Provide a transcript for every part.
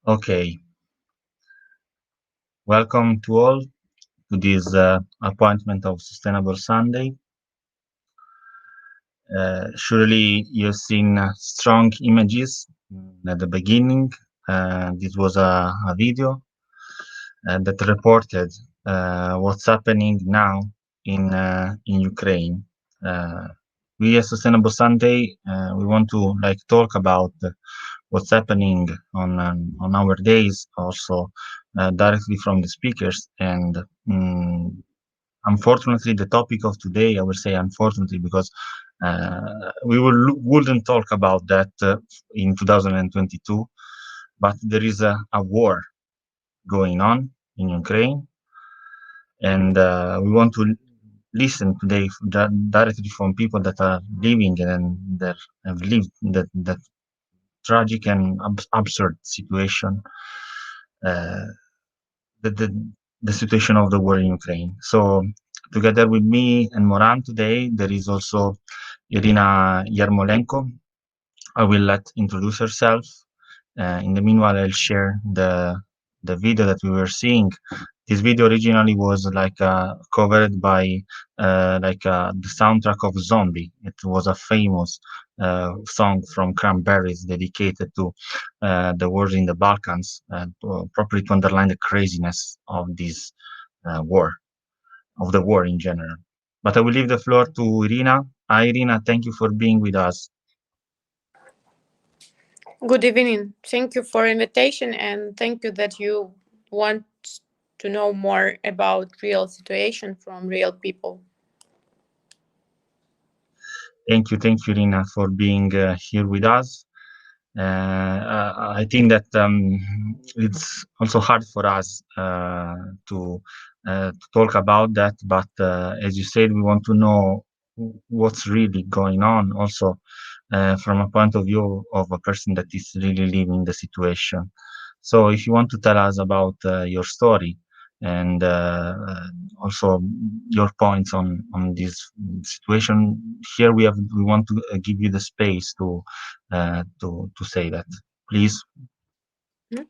Okay, welcome to all to this appointment of Sustainable Sunday. Surely you've seen strong images at the beginning. This was a video that reported what's happening now in Ukraine. Uh, we at Sustainable Sunday, we want to talk about what's happening on our days, also directly from the speakers. And unfortunately, the topic of today, I will say unfortunately, because wouldn't talk about that in 2022, but there is a war going on in Ukraine, and we want to listen today directly from people that are living and that have lived that tragic and absurd situation, uh, the, the the situation of the war in Ukraine. So together with me and Moran today, there is also Irina Yarmolenko. I will let introduce herself. In the meanwhile, I'll share the video that we were seeing. This video originally was covered by the soundtrack of Zombie. It was a famous song from Cranberries dedicated to the wars in the Balkans, properly to underline the craziness of this war, of the war in general. But I will leave the floor to Irina. Hi, Irina. Thank you for being with us. Good evening. Thank you for invitation and thank you that you want to know more about real situation from real people. Thank you, Rina, for being here with us. I think that it's also hard for us to talk about that, but as you said, we want to know what's really going on, also from a point of view of a person that is really living the situation. So, if you want to tell us about your story and also your points on this situation, here we want to give you the space to say that, please. Mhm.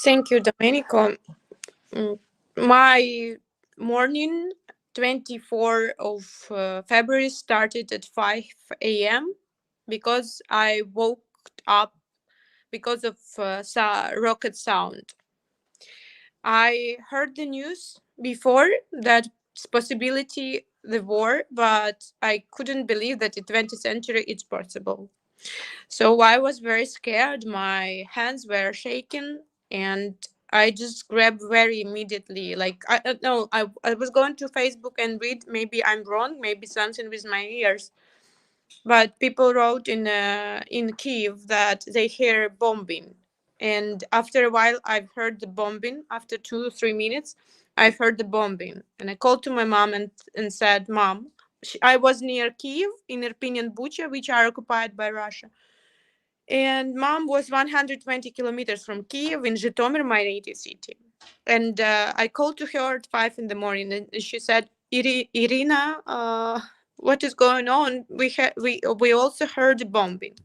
Thank you, Domenico. My morning 24 of February started at 5 a.m. because I woke up because of rocket sound. I heard the news before that possibility the war, but I couldn't believe that in 20th century it's possible. So I was very scared. My hands were shaking, and I just grabbed very immediately. Like I don't know, I was going to Facebook and read. Maybe I'm wrong. Maybe something with my ears. But people wrote in Kiev that they hear bombing, and after a while, I've heard the bombing. After 2 3 minutes, I've heard the bombing, and I called to my mom and said, "Mom, I was near Kiev in Irpin and Bucha, which are occupied by Russia, and mom was 120 kilometers from Kiev in Zhytomyr, my native city." And I called to her at 5 in the morning, and she said, Irina, what is going on? We also heard the bombing.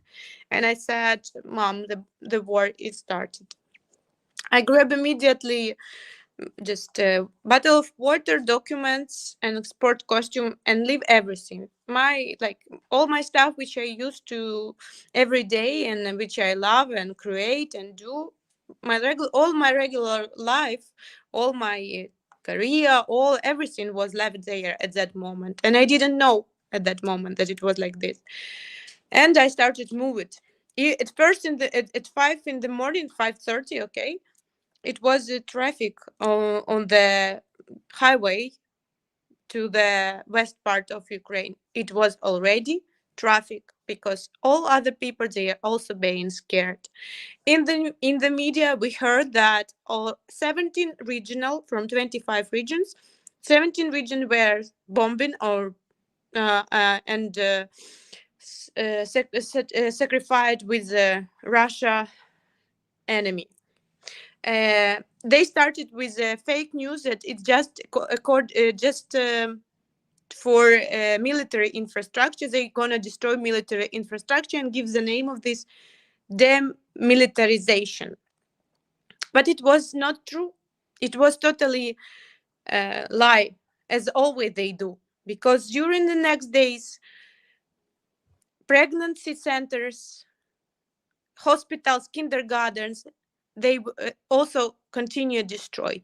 And I said, Mom, the war is started. I grabbed immediately just a bottle of water, documents, and sport costume, and leave everything. My all my stuff which I used to every day and which I love and create and do all my regular life, all my career, all everything was left there at that moment, and I didn't know at that moment that it was like this. And I started to move it. At first, at 5 in the morning, 5:30, okay, it was traffic on the highway to the west part of Ukraine. It was already traffic because all other people they are also being scared. In the media, we heard that all 17 regional from 25 regions, 17 regions were bombing or and sacrificed with the Russia enemy. They started with fake news that it's just just for military infrastructure. They're gonna destroy military infrastructure and give the name of this demilitarization. But it was not true. It was totally lie, as always they do. Because during the next days, pregnancy centers, hospitals, kindergartens, they also continue destroy.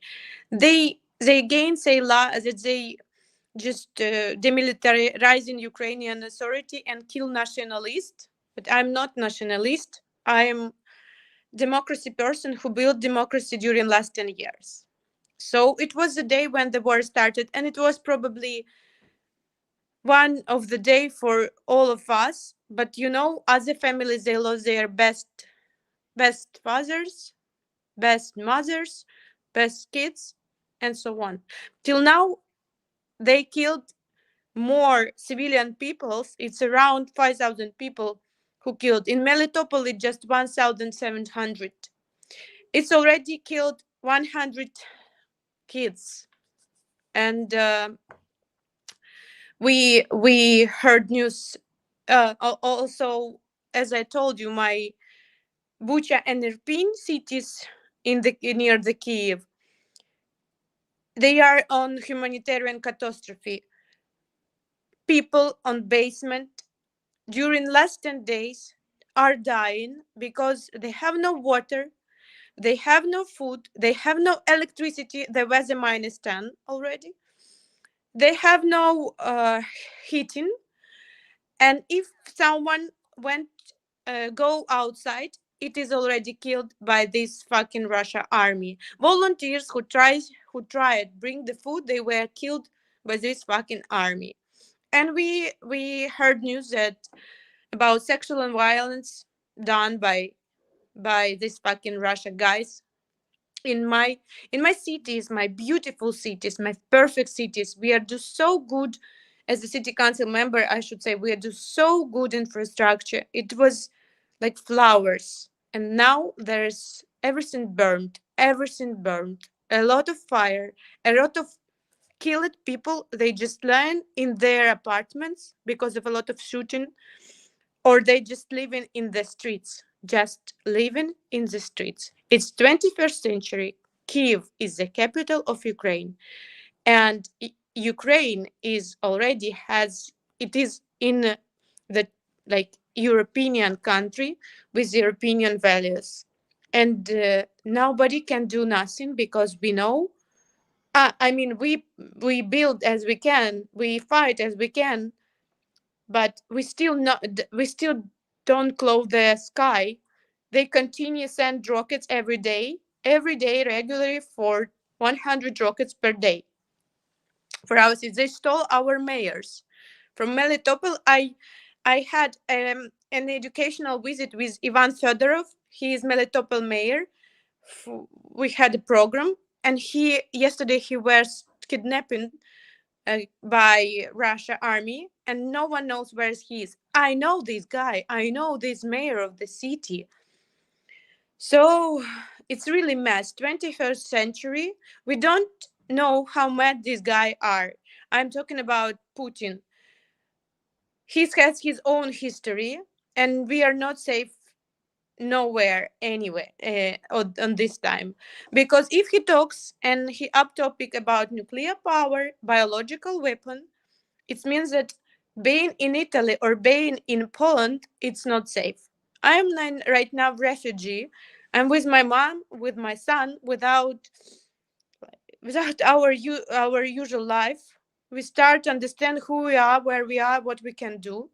They again say that they just demilitarizing Ukrainian authority and kill nationalists. But I'm not nationalist. I'm democracy person who built democracy during last 10 years. So it was the day when the war started, and it was probably one of the day for all of us. But other families, they lost their best fathers, best mothers, best kids, and so on. Till now, they killed more civilian peoples. It's around 5,000 people who killed. In Melitopol, it's just 1,700. It's already killed 100 kids. And we heard news. Also, as I told you, my Bucha and Irpin cities near the Kiev, they are on humanitarian catastrophe. People on basement during last 10 days are dying because they have no water, they have no food, they have no electricity. The weather -10 already. They have no heating, and if someone went go outside, it is already killed by this fucking Russia army. Volunteers who tried bring the food, they were killed by this fucking army. And we heard news that about sexual violence done by these fucking Russia guys in my cities, my beautiful cities, my perfect cities. We are just so good. As a city council member, I should say, we are just so good infrastructure. It was like flowers, and now there's everything burned, a lot of fire, a lot of killed people. They just lying in their apartments because of a lot of shooting, or they just living in the streets, just living in the streets. It's 21st century. Kiev is the capital of Ukraine, and Ukraine is already has it is in the like European country with European values, and nobody can do nothing because we know. I mean, we build as we can, we fight as we can, but we still don't close the sky. They continue send rockets every day regularly for 100 rockets per day. For our city, they stole our mayors. From Melitopol, I had an educational visit with Ivan Fedorov. He is Melitopol mayor. We had a program, and yesterday he was kidnapped by Russia army, and no one knows where he is. I know this guy. I know this mayor of the city. So it's really mess. 21st century. We don't know how mad these guys are. I'm talking about Putin. He has his own history, and we are not safe nowhere anywhere on this time, because if he talks and he up topic about nuclear power, biological weapon, it means that being in Italy or being in Poland, it's not safe. I'm right now refugee. I'm with my mom, with my son, without our usual life. We start to understand who we are, where we are, what we can do.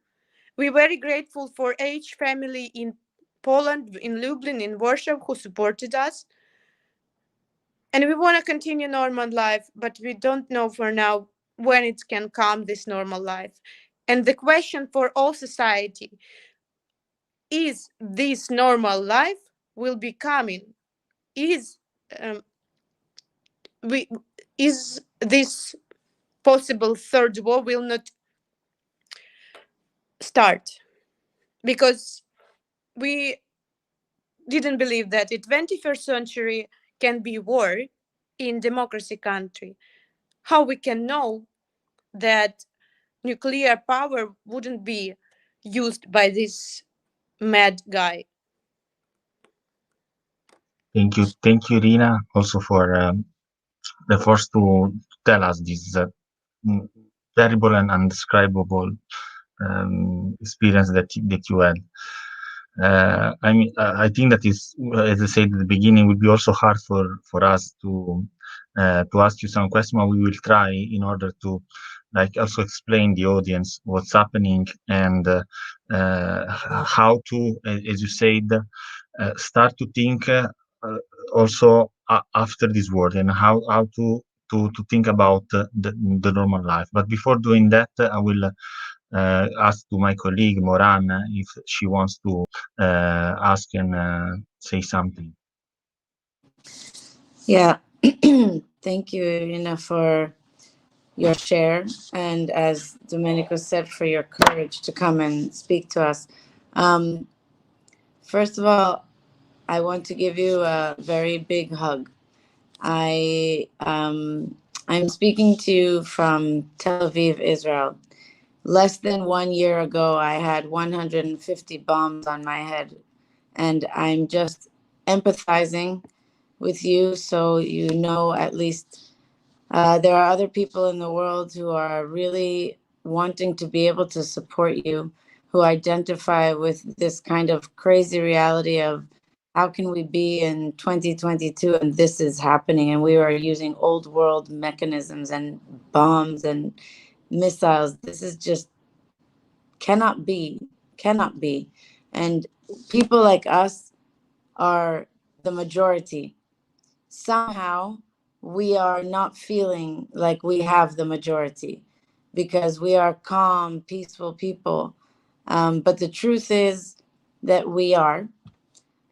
We're very grateful for each family in Poland, in Lublin, in Warsaw, who supported us. And we want to continue normal life, but we don't know for now when it can come, this normal life. And the question for all society is, this normal life will be coming? Is um, we is this possible third war will not start? Because we didn't believe that in 21st century can be war in democracy country. How we can know that nuclear power wouldn't be used by this mad guy? Thank you, Rina, also for the force to tell us this mm, terrible and undescribable experience that you had. I mean, I think that is, as I said at the beginning, would be also hard for us to ask you some questions. But we will try in order to like also explain the audience what's happening and how to, as you said, start to think also after this word and how to think about the normal life. But before doing that, I will ask to my colleague Moran if she wants to ask and say something. Yeah. Thank you, Irina, for your share. And as Domenico said, for your courage to come and speak to us. Um, First of all, I want to give you a very big hug. I'm speaking to you from Tel Aviv, Israel. Less than 1 year ago, I had 150 bombs on my head, and I'm just empathizing with you, so you know at least there are other people in the world who are really wanting to be able to support you, who identify with this kind of crazy reality of how can we be in 2022 and this is happening, and we are using old world mechanisms and bombs and missiles. This is just cannot be, cannot be. And people like us are the majority. Somehow we are not feeling like we have the majority because we are calm, peaceful people. But the truth is that we are,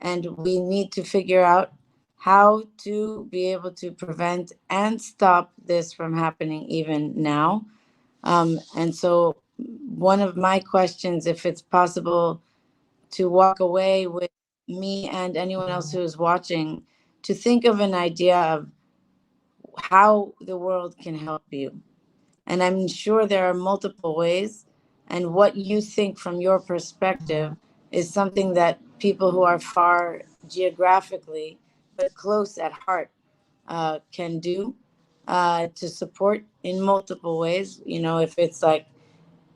and we need to figure out how to be able to prevent and stop this from happening even now. And so, one of my questions, if it's possible to walk away with me and anyone else who is watching, to think of an idea of how the world can help you. And I'm sure there are multiple ways. And what you think from your perspective is something that people who are far geographically but close at heart can do to support in multiple ways. You know, if it's like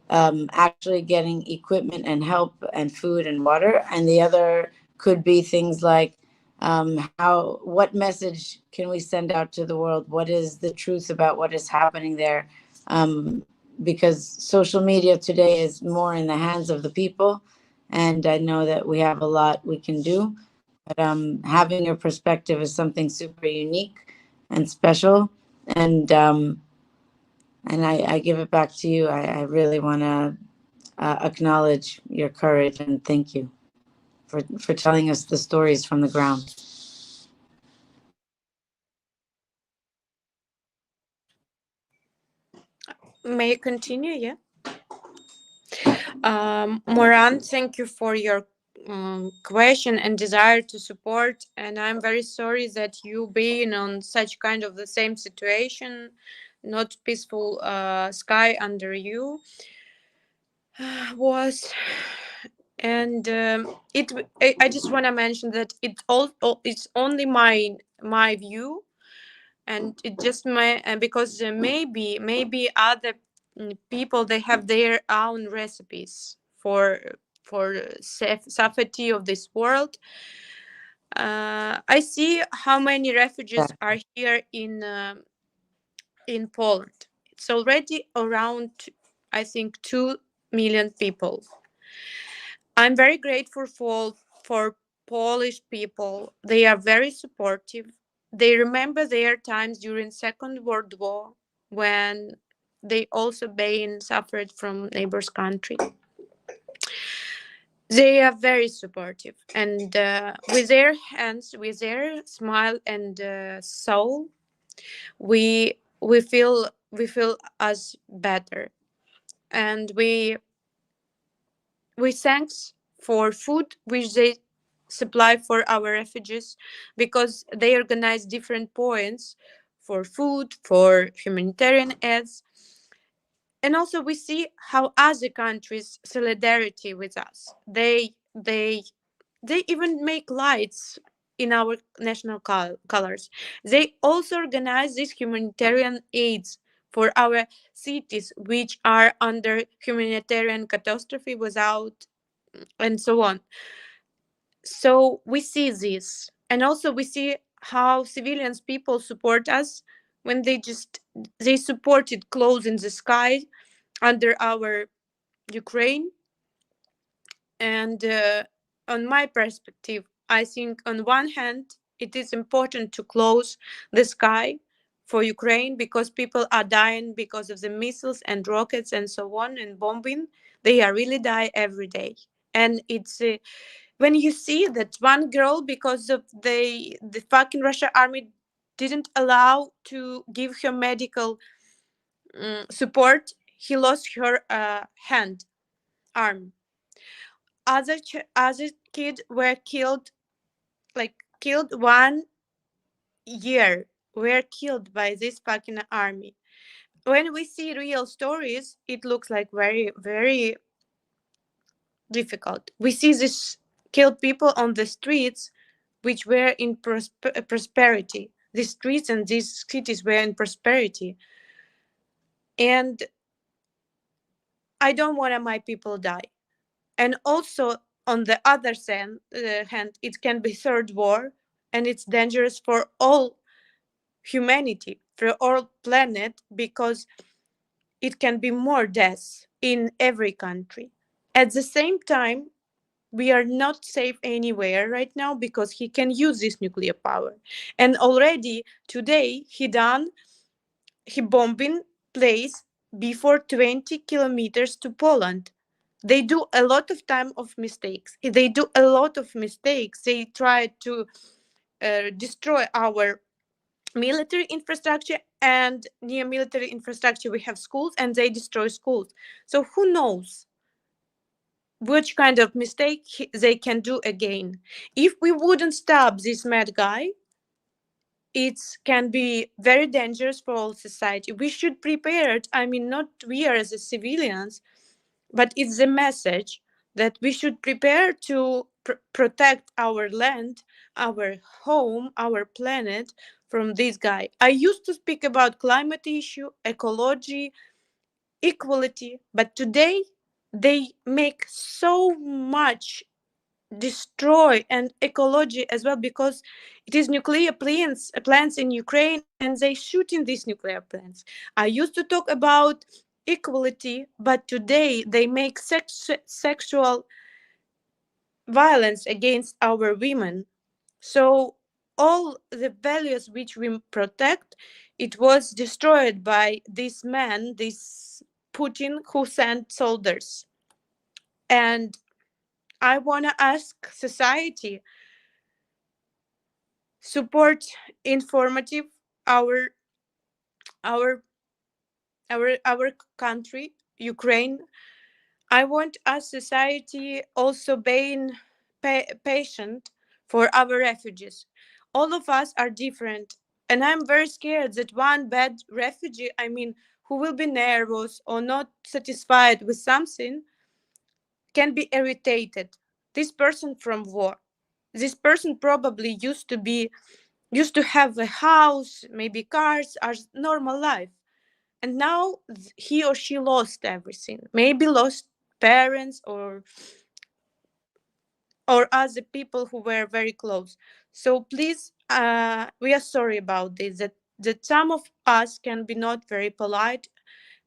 actually getting equipment and help and food and water, and the other could be things like how what message can we send out to the world? What is the truth about what is happening there? Because social media today is more in the hands of the people, and I know that we have a lot we can do. But having your perspective is something super unique and special, and I give it back to you. I really want to acknowledge your courage and thank you for telling us the stories from the ground. May I continue? Yeah. Moran, thank you for your question and desire to support. And I'm very sorry that you being on such kind of the same situation, not peaceful sky under you was. And I just want to mention that it's only my view, and it just may because maybe other people, they have their own recipes for safety of this world. I see how many refugees are here in Poland. It's already around, I think, 2 million people. I'm very grateful for Polish people. They are very supportive. They remember their times during Second World War, when they also been suffered from neighbors' country. They are very supportive, and with their hands, with their smile and soul, we feel us better, and we thanks for food which they supply for our refugees, because they organize different points for food, for humanitarian aids. And also we see how other countries solidarity with us. They even make lights in our national colors. They also organize these humanitarian aids for our cities which are under humanitarian catastrophe without and so on. So we see this, and also we see how civilians people support us when they supported clothes in the sky under our Ukraine. And on my perspective, I think on one hand it is important to close the sky for Ukraine because people are dying because of the missiles and rockets and so on and bombing. They are really die every day, and it's when you see that one girl, because of the fucking Russia army didn't allow to give her medical support, he lost her hand, arm. Other kids were killed, like killed 1 year, were killed by this fucking army. When we see real stories, it looks like very, very difficult. We see this killed people on the streets, which were in prosperity. The streets and these cities were in prosperity. And I don't want my people die. And also, on the other hand, it can be third war, and it's dangerous for all humanity, for all planet, because it can be more deaths in every country. At the same time, we are not safe anywhere right now because he can use this nuclear power. And already today he bombing place before 20 kilometers to Poland. They do a lot of time of mistakes. They do a lot of mistakes. They try to destroy our military infrastructure, and near military infrastructure we have schools, and they destroy schools. So who knows which kind of mistake they can do again. If we wouldn't stop this mad guy, it can be very dangerous for all society. We should prepare it. I mean, not we are as a civilians, but it's a message that we should prepare to protect our land, our home, our planet from this guy. I used to speak about climate issue, ecology, equality, but today they make so much destroy and ecology as well, because it is nuclear plants in Ukraine, and they shooting these nuclear plants. I used to talk about equality, but today they make sexual violence against our women. So all the values which we protect, it was destroyed by this man, this Putin, who sent soldiers. And I want to ask society support informative our our our country Ukraine. I want us society also being patient for our refugees. All of us are different, and I'm very scared that one bad refugee, I mean, who will be nervous or not satisfied with something, can be irritated. This person from war, this person probably used to have a house, maybe cars, as normal life. And now he or she lost everything. Maybe lost parents or other people who were very close. So please, we are sorry about this. That some of us can be not very polite.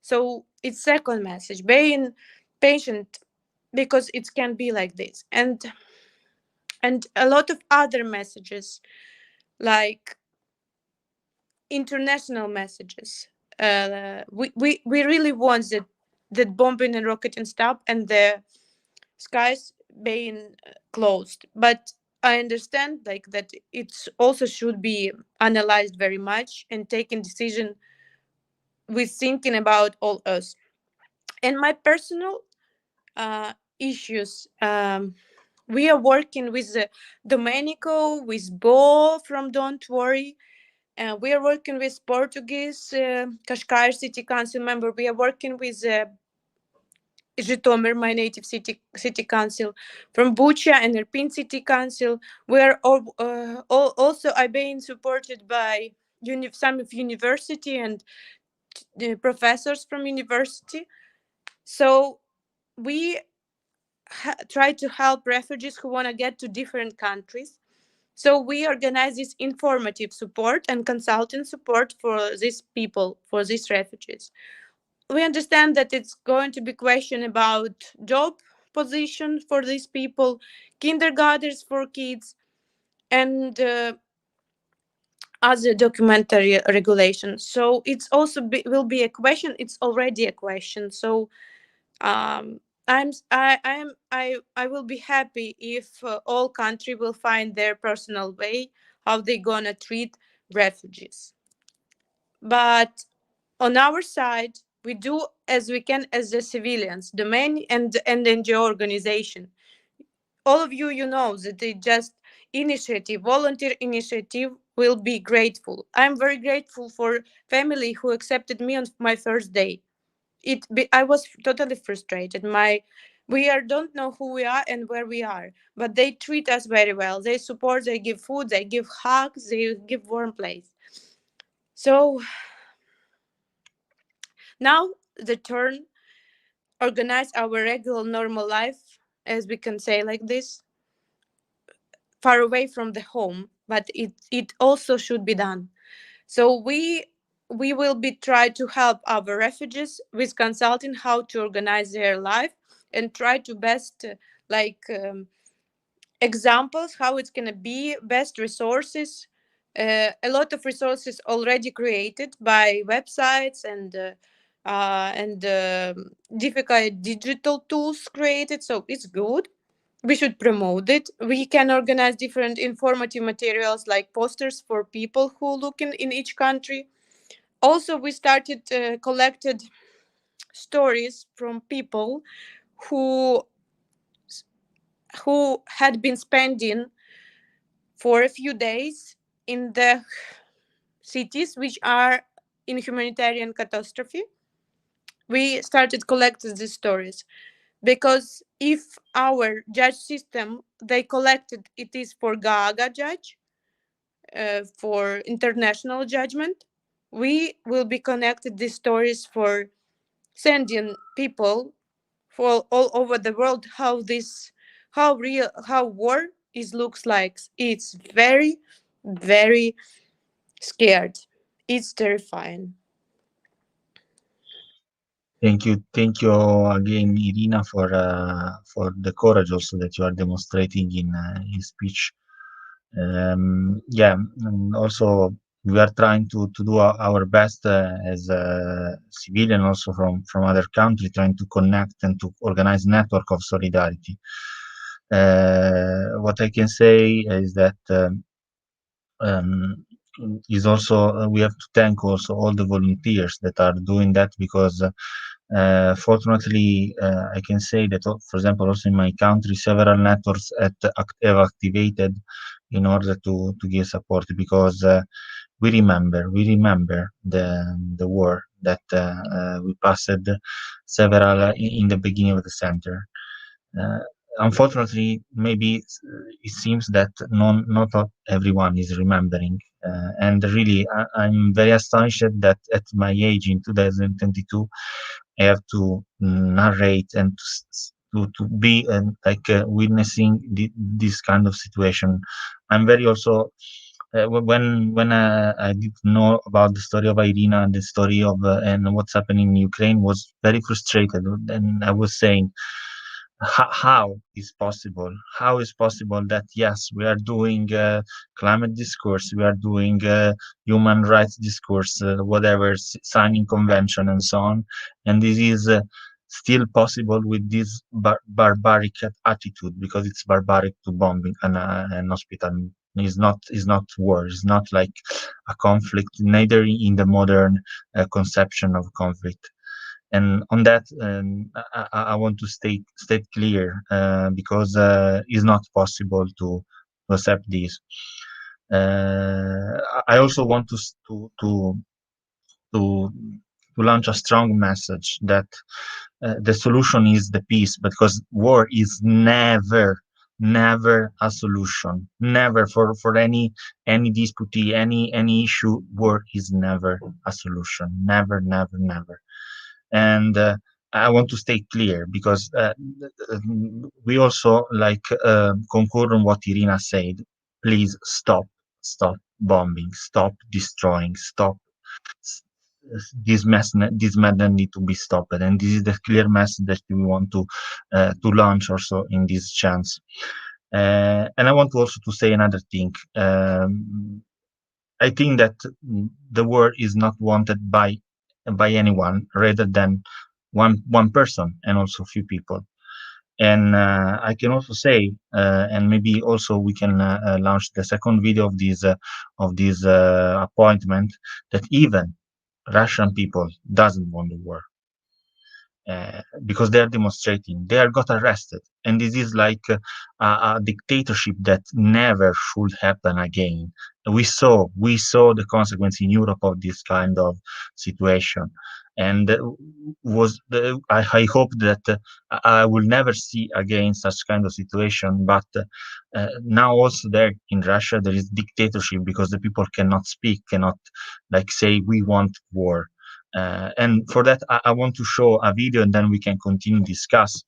So it's second message: being patient, because it can be like this, and a lot of other messages like international messages. We really want that bombing and rocketing stop and the skies being closed. But I understand like that it also should be analyzed very much and taken decision with thinking about all us. And my personal issues. We are working with Domenico, with Bo from Don't Worry. We are working with Portuguese Cascais City Council member. We are working with Zhytomyr, my native city council, from Bucha and Irpin city council. We are also being supported by some of university and professors from university. So we try to help refugees who want to get to different countries. So we organize this informative support and consulting support for these people, for these refugees. We understand that it's going to be question about job position for these people, kindergartens for kids, and other documentary regulations. So it's also will be a question. It's already a question. So I will be happy if all country will find their personal way how they gonna treat refugees. But on our side, we do as we can as the civilians, the main and NGO organization. All of you know that they just volunteer initiative will be grateful. I'm very grateful for family who accepted me on my first day. I was totally frustrated. Don't know who we are and where we are, but they treat us very well. They support, they give food, they give hugs, they give warm place. So now the turn organize our regular normal life, as we can say like this, far away from the home, but it also should be done. So we will be try to help our refugees with consulting how to organize their life and try to best examples how it's gonna be, best resources. A lot of resources already created by websites and difficult digital tools created, so it's good. We should promote it. We can organize different informative materials like posters for people who look in each country. Also, we started collected stories from people who had been spending for a few days in the cities which are in humanitarian catastrophe. We started collecting these stories because if our judge system they collected it is for Gaga judge, for international judgment, we will be connected these stories for sending people for all over the world how war is looks like. It's very, very scared. It's terrifying. Thank you again, Irina, for the courage also that you are demonstrating in speech. Yeah, and also we are trying to do our best as a civilian, also from other countries, trying to connect and to organize network of solidarity. What I can say is that is also we have to thank also all the volunteers that are doing that, because fortunately I can say that, for example, also in my country several networks have activated in order to give support, because we remember the war that we passed several in the beginning of the center. Unfortunately, maybe it seems that not everyone is remembering, and really, I'm very astonished that at my age in 2022, I have to narrate and to be witnessing this kind of situation. I'm very also when I did know about the story of Irina and the story of and what's happening in Ukraine, was very frustrated, and I was saying, how is possible? How is possible that yes, we are doing climate discourse, we are doing human rights discourse, whatever, signing convention and so on, and this is still possible with this barbaric attitude, because it's barbaric to bombing an hospital. Is not war. It's not like a conflict, neither in the modern conception of conflict. And on that, I want to state clear, because it's not possible to accept this. I also want to to launch a strong message that the solution is the peace, because war is never a solution. Never, for any dispute, any issue, war is never a solution. Never. And I want to stay clear, because we also concur on what Irina said. Please stop bombing, stop destroying, stop. This madness need to be stopped, and this is the clear message that we want to launch also in this chance. And I want to also to say another thing. I think that the war is not wanted by anyone rather than one person and also few people. And I can also say, and maybe also we can launch the second video of this appointment, that even Russian people doesn't want the war, because they are demonstrating. They are got arrested, and this is like a dictatorship that never should happen again. We saw the consequence in Europe of this kind of situation, and I hope that I will never see again such kind of situation. But now also there in Russia there is dictatorship, because the people cannot speak, cannot say we want war. And for that, I want to show a video, and then we can continue discuss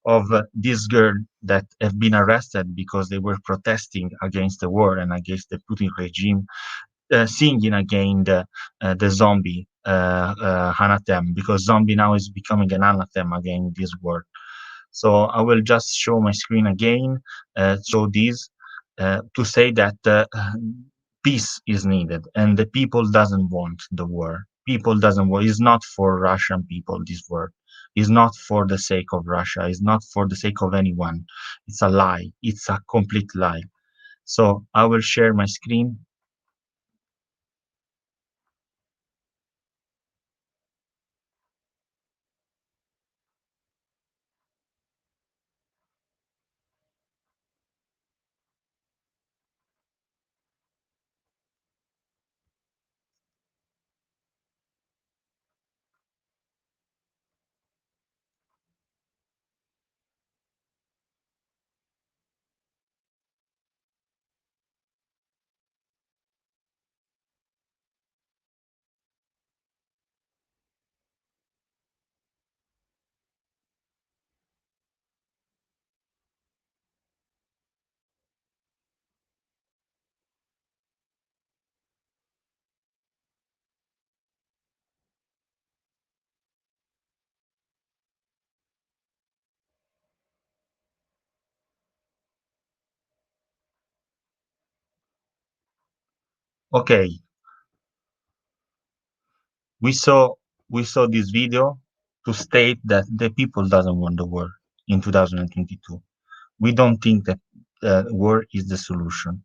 of this girl that have been arrested because they were protesting against the war and against the Putin regime, singing again the zombie anathema, because zombie now is becoming an anathema again in this world. So I will just show my screen again, show this, to say that peace is needed, and the people doesn't want the war. People doesn't want. It's not for Russian people. This war is not for the sake of Russia. It's not for the sake of anyone. It's a lie. It's a complete lie. So I will share my screen. Okay, we saw this video to state that the people doesn't want the war in 2022. We don't think that war is the solution,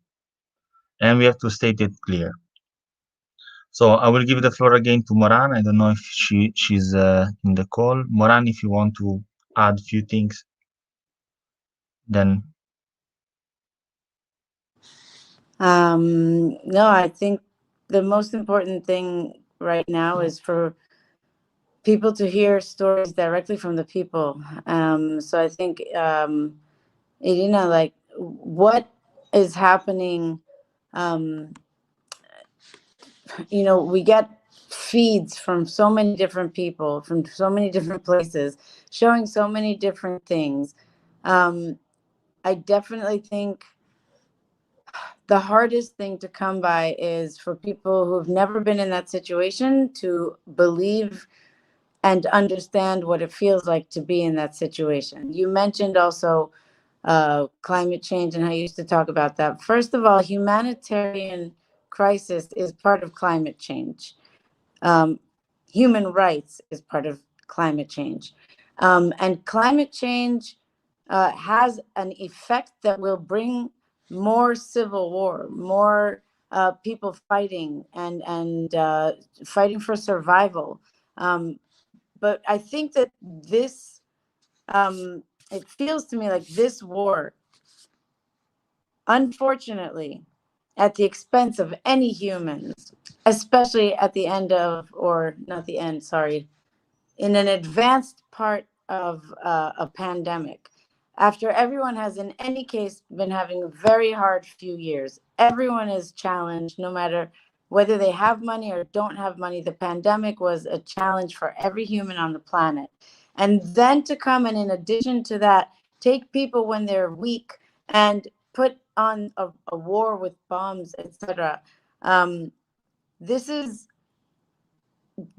and we have to state it clear. So I will give the floor again to Moran. I don't know if she's in the call. Moran, if you want to add a few things, then. No, I think the most important thing right now is for people to hear stories directly from the people. So I think, Irina, like what is happening, we get feeds from so many different people, from so many different places, showing so many different things. I definitely think the hardest thing to come by is for people who've never been in that situation to believe and understand what it feels like to be in that situation. You mentioned also climate change and how you used to talk about that. First of all, humanitarian crisis is part of climate change. Human rights is part of climate change. And climate change has an effect that will bring more civil war, more people fighting and fighting for survival. But I think that this, it feels to me like this war, unfortunately, at the expense of any humans, especially at the end of, or not the end, sorry, in an advanced part of a pandemic, after everyone has, in any case, been having a very hard few years, everyone is challenged, no matter whether they have money or don't have money. The pandemic was a challenge for every human on the planet. And then to come and, in addition to that, take people when they're weak and put on a war with bombs, etc. This is,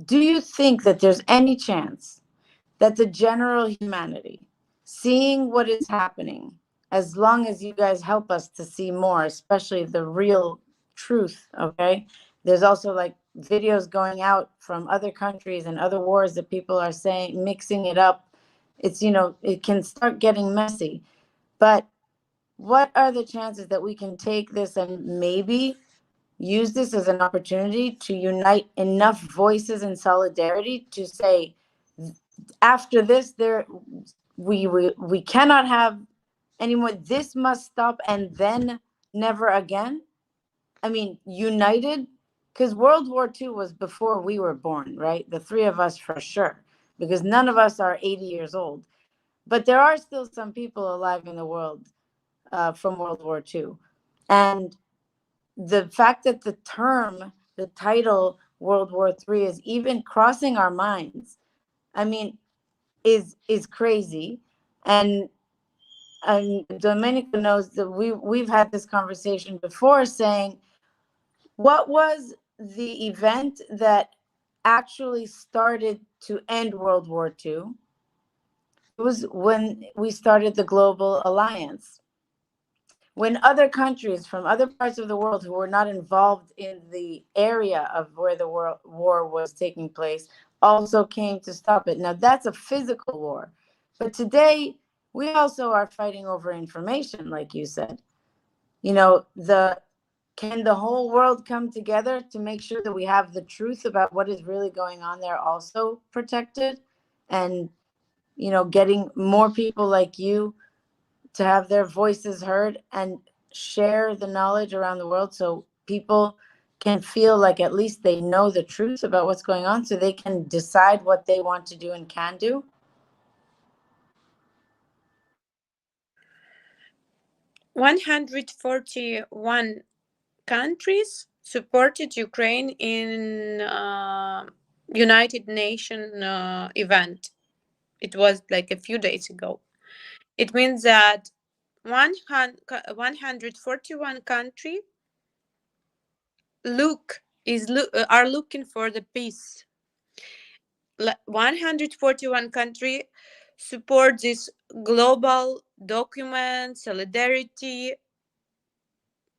do you think that there's any chance that the general humanity, seeing what is happening, as long as you guys help us to see more, especially the real truth, okay? There's also like videos going out from other countries and other wars that people are saying, mixing it up. It's, you know, it can start getting messy. But what are the chances that we can take this and maybe use this as an opportunity to unite enough voices in solidarity to say, after this, we cannot have anymore. This must stop, and then never again. I mean, united, because World War II was before we were born, right? The three of us for sure, because none of us are 80 years old. But there are still some people alive in the world from World War II. And the fact that the title World War III is even crossing our minds, I mean, is crazy. And Domenico knows that we've had this conversation before, saying, what was the event that actually started to end World War II? It was when we started the Global Alliance. When other countries from other parts of the world who were not involved in the area of where the war was taking place also came to stop it. Now, that's a physical war. But today, we also are fighting over information, like you said. You know, can the whole world come together to make sure that we have the truth about what is really going on there also protected? And, you know, getting more people like you to have their voices heard and share the knowledge around the world, so people can feel like at least they know the truth about what's going on, so they can decide what they want to do and can do. 141 countries supported Ukraine in United Nations event. It was like a few days ago. It means that 141 countries are looking for the peace. 141 countries support this global document, solidarity.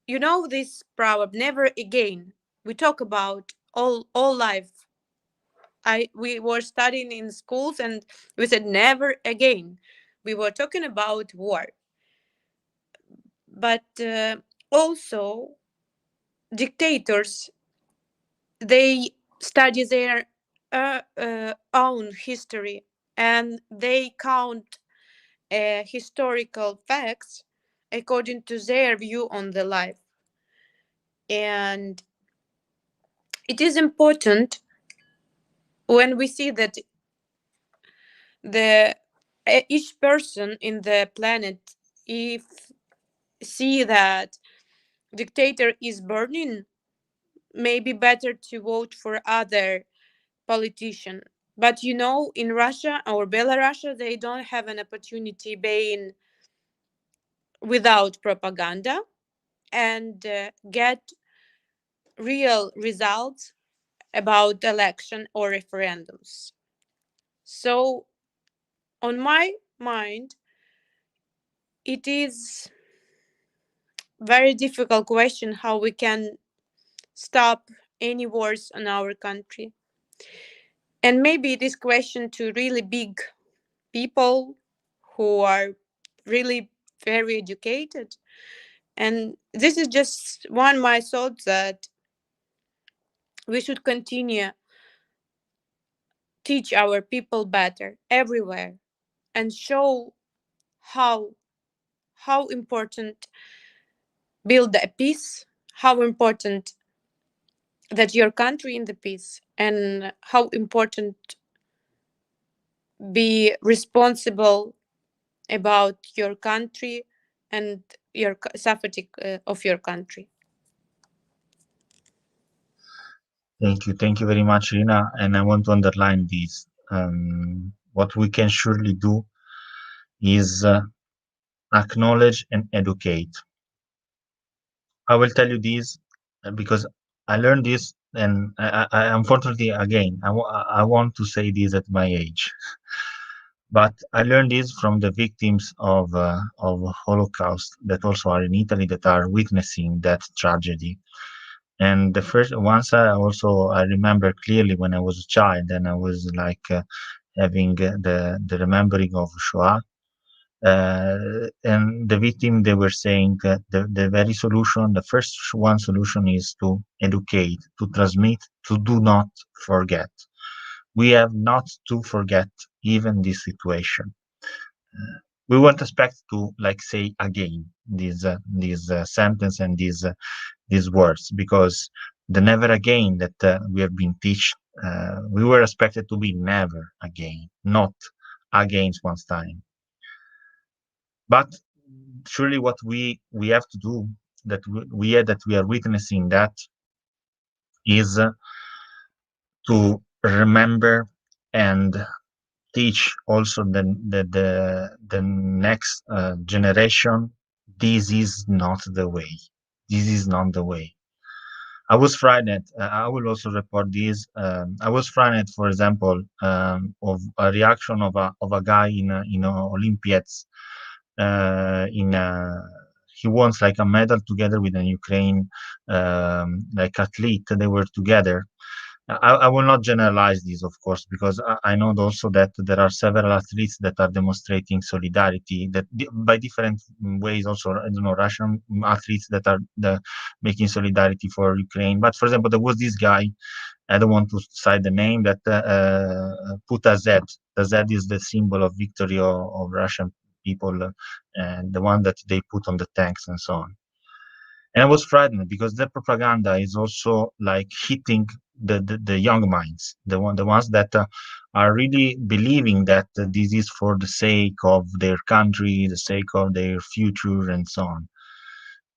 You know this proverb, never again. We talk about all life. We were studying in schools and we said never again. We were talking about war. But also dictators, they study their own history and they count historical facts according to their view on the life. And it is important when we see that each person in the planet, if see that dictator is burning, maybe better to vote for other politician. But you know, in Russia or Belarus, they don't have an opportunity being without propaganda and get real results about election or referendums. So on my mind, it is very difficult question how we can stop any wars in our country. And maybe this question to really big people who are really very educated. And this is just one my thought, that we should continue teach our people better everywhere and show how important build a peace, how important that your country in the peace, and how important be responsible about your country and your safety of your country. Thank you very much, Rina. And I want to underline this. What we can surely do is acknowledge and educate. I will tell you this because I learned this, and unfortunately, again, I want to say this at my age, but I learned this from the victims of Holocaust that also are in Italy that are witnessing that tragedy. And the first once I remember clearly when I was a child, and I was like having the remembering of Shoah. And the victim, they were saying that the very solution, the first one solution is to educate, to transmit, to do not forget. We have not to forget even this situation. We won't expect to like say again this sentence and these words, because the never again that we have been teach, we were expected to be never again, not against one's time. But surely what we have to do, that we are witnessing that, is to remember and teach also the next generation, this is not the way. This is not the way. I was frightened. I will also report this. I was frightened, for example, of a reaction of a guy in Olympiads. In He wants like a medal together with an Ukraine like athlete. They were together. I will not generalize this, of course, because I know also that there are several athletes that are demonstrating solidarity that by different ways. Also, I don't know, Russian athletes that are making solidarity for Ukraine. But for example, there was this guy. I don't want to cite the name, that put a Z. The Z is the symbol of victory of Russian people, and the one that they put on the tanks and so on. And I was frightened because the propaganda is also like hitting the young minds, the ones that are really believing that this is for the sake of their country, the sake of their future, and so on.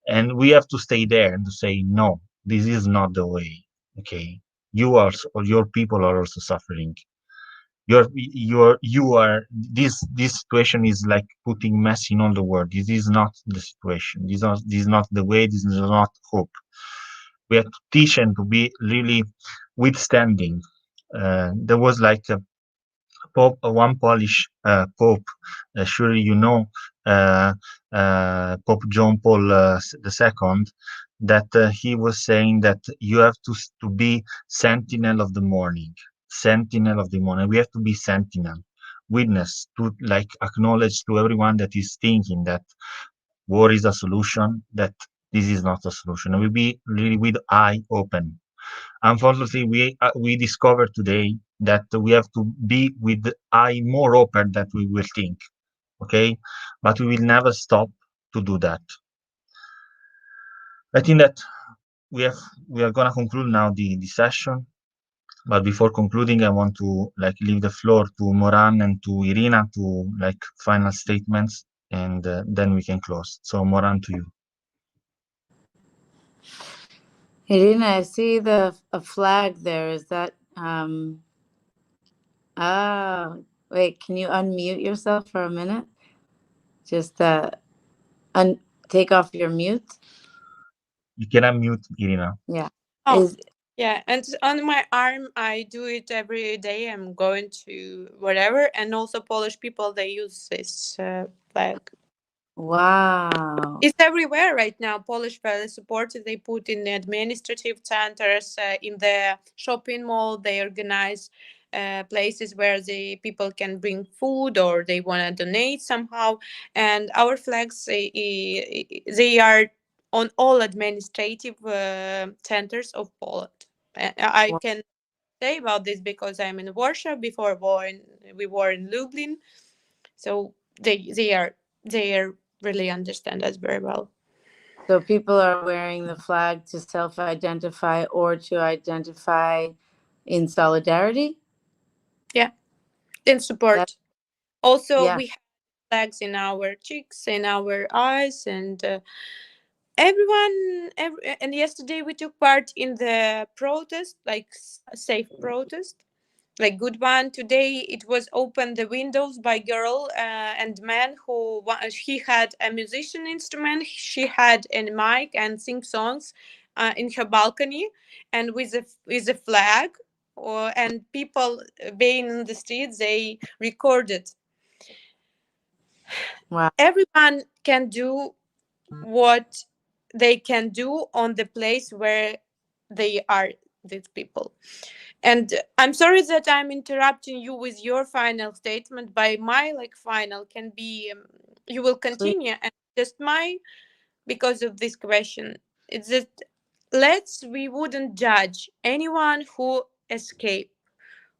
And we have to stay there and to say, no, this is not the way. Okay, you also, or your people are also suffering. You are this situation is like putting mess in all the world. This is not the situation. This is not the way. This is not hope. We have to teach and to be really withstanding. There was like a pope, one Polish pope, surely you know, Pope John Paul II, that he was saying that you have to be sentinel of the morning, sentinel of the morning. We have to be sentinel, witness, to like acknowledge to everyone that is thinking that war is a solution, that this is not a solution, and we be really with eye open. Unfortunately, we discovered today that we have to be with the eye more open than we will think. Okay, but we will never stop to do that. I think that we are gonna conclude now the session. But before concluding, I want to like leave the floor to Moran and to Irina to like final statements, and then we can close. So Moran, to you. Irina, I see a flag there. Is that wait, can you unmute yourself for a minute? Just take off your mute. You can unmute, Irina. Yeah. Oh, yeah. And on my arm, I do it every day. I'm going to whatever. And also Polish people, they use this flag. Wow. It's everywhere right now. Polish very supportive. They put in the administrative centers, in the shopping mall. They organize places where the people can bring food or they want to donate somehow. And our flags, they are on all administrative centers of Poland. I can say about this because I'm in Warsaw. Before we were in Lublin, so they really understand us very well. So people are wearing the flag to self-identify or to identify in solidarity? In support. Also, Yeah. we have flags in our cheeks, in our eyes, and and yesterday we took part in the protest, like safe protest, like good one. Today it was open the windows by girl and man he had a musician instrument, she had a mic and sing songs in her balcony, and with a flag, and people being in the streets, they recorded. Wow. Everyone can do what they can do on the place where they are, these people. And I'm sorry that I'm interrupting you with your final statement. By my like final can be you will Please. continue, and just my, because of this question, it's that we wouldn't judge anyone who escaped,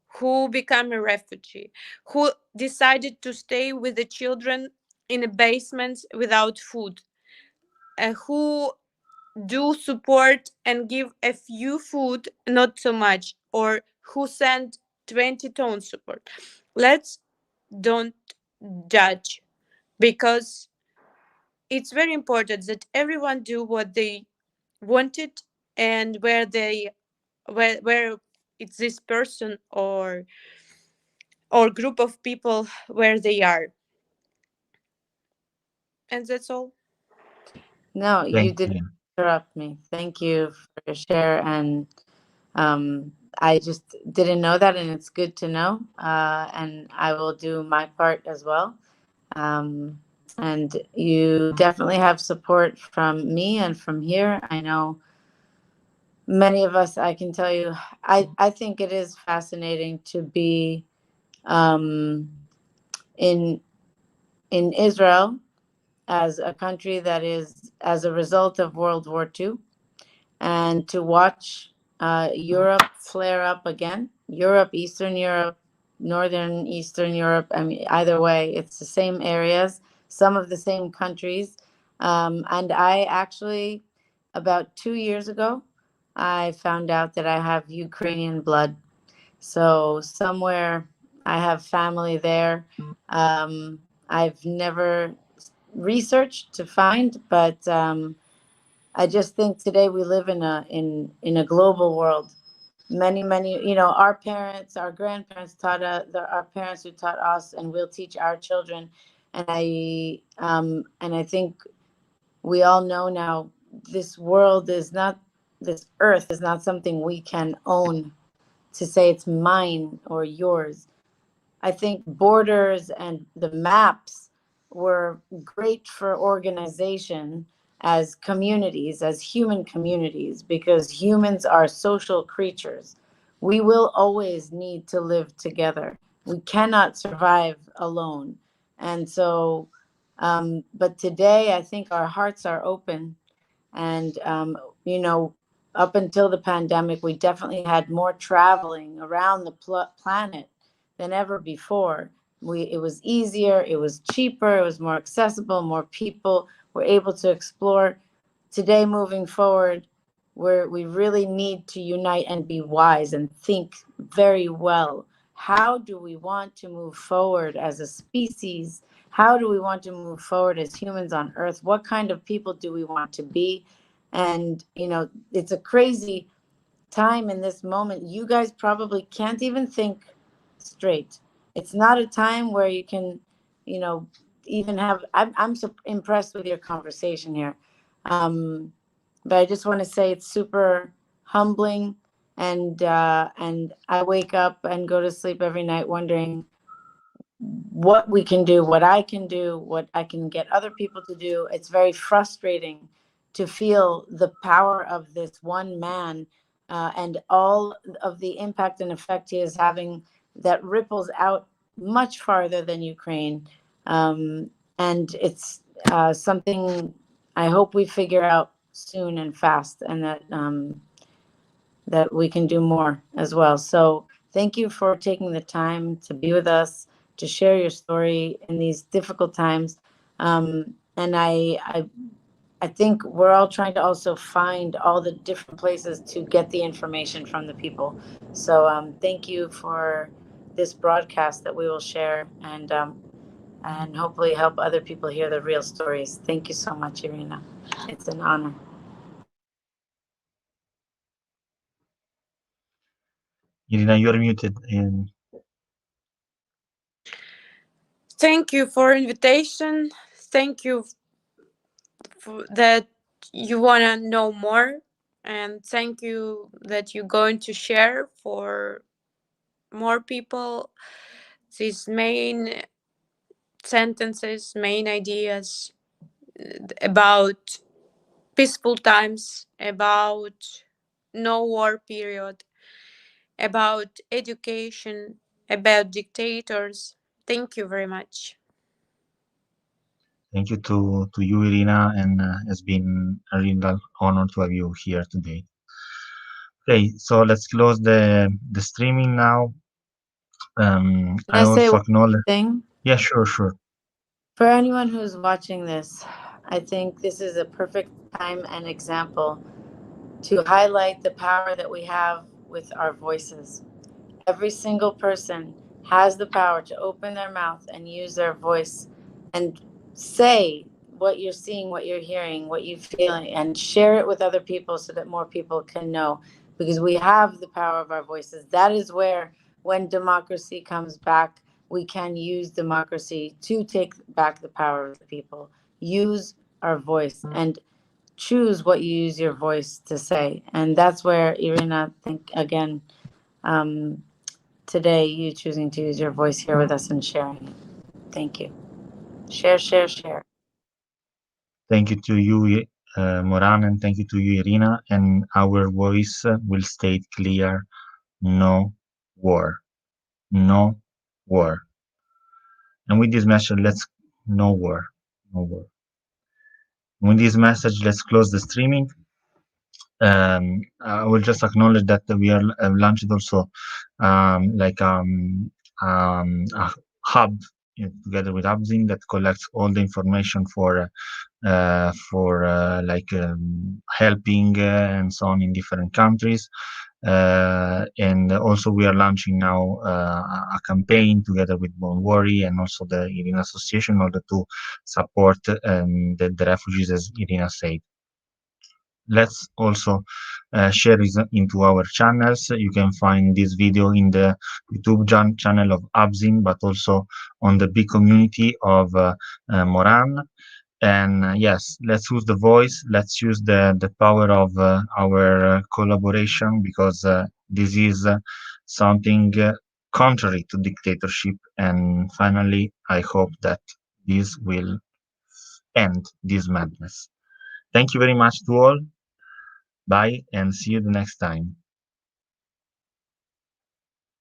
who became a refugee, who decided to stay with the children in a basement without food, who do support and give a few food, not so much, or who send 20 tons support. Let's don't judge, because it's very important that everyone do what they wanted, and where it's this person or group of people where they are. And that's all. No, you Thank didn't you. interrupt me. Thank you for your share. And I just didn't know that, and it's good to know. And I will do my part as well. And you definitely have support from me and from here. I know many of us, I can tell you, I think it is fascinating to be um, in Israel, as a country that is as a result of World War II, and to watch Europe flare up again. Europe, Eastern Europe, Northern Eastern Europe. I mean, either way, it's the same areas, some of the same countries. And I actually, about 2 years ago, I found out that I have Ukrainian blood. So somewhere I have family there. I've never researched to find, but I just think today we live in a global world. Many, our parents, our grandparents taught us, our parents who taught us, and will teach our children. And I think we all know now, this world is not, this earth is not something we can own, to say it's mine or yours. I think borders and the maps were great for organization as communities, as human communities, because humans are social creatures. We will always need to live together. We cannot survive alone. And so, but today I think our hearts are open. And, up until the pandemic, we definitely had more traveling around the planet than ever before. It was easier, it was cheaper, it was more accessible, more people were able to explore. Today, moving forward, we really need to unite and be wise and think very well. How do we want to move forward as a species? How do we want to move forward as humans on Earth? What kind of people do we want to be? And, it's a crazy time in this moment. You guys probably can't even think straight. It's not a time where you can, even have. I'm so impressed with your conversation here, but I just want to say it's super humbling, and I wake up and go to sleep every night wondering what we can do, what I can do, what I can get other people to do. It's very frustrating to feel the power of this one man, and all of the impact and effect he is having, that ripples out much farther than Ukraine. And it's something I hope we figure out soon and fast, and that we can do more as well. So thank you for taking the time to be with us, to share your story in these difficult times. And I I think we're all trying to also find all the different places to get the information from the people. So thank you for this broadcast that we will share and hopefully help other people hear the real stories. Thank you so much, Irina. It's an honor. Irina, you're muted. Thank you for invitation. Thank you that you want to know more, and thank you that you're going to share for more people these main sentences, main ideas about peaceful times, about no war period, about education, about dictators. Thank you very much. Thank you to you, Irina, and it's been a real honor to have you here today. Okay, so let's close the streaming now. Can I I say also one acknowledge. thing? Yeah, sure. For anyone who's watching this, I think this is a perfect time and example to highlight the power that we have with our voices. Every single person has the power to open their mouth and use their voice and say what you're seeing, what you're hearing, what you feel, and share it with other people so that more people can know, because we have the power of our voices. That is where, when democracy comes back, we can use democracy to take back the power of the people. Use our voice and choose what you use your voice to say. And that's where, Irina, think again, today, you choosing to use your voice here with us and sharing it. Thank you. Share. Thank you to you, Moran, and thank you to you, Irina. And our voice will state clear: no war, no war. And with this message, no war. With this message, let's close the streaming. I will just acknowledge that we are launched also a hub together with Abzin that collects all the information for helping and so on in different countries. And also we are launching now a campaign together with Don't Worry and also the Irina Association in order to support the refugees, as Irina said. Let's also share it into our channels. You can find this video in the YouTube channel of Abzin, but also on the big community of Moran. And yes, let's use the voice. Let's use the power of our collaboration, because this is something contrary to dictatorship. And finally, I hope that this will end this madness. Thank you very much to all. Bye, and see you the next time.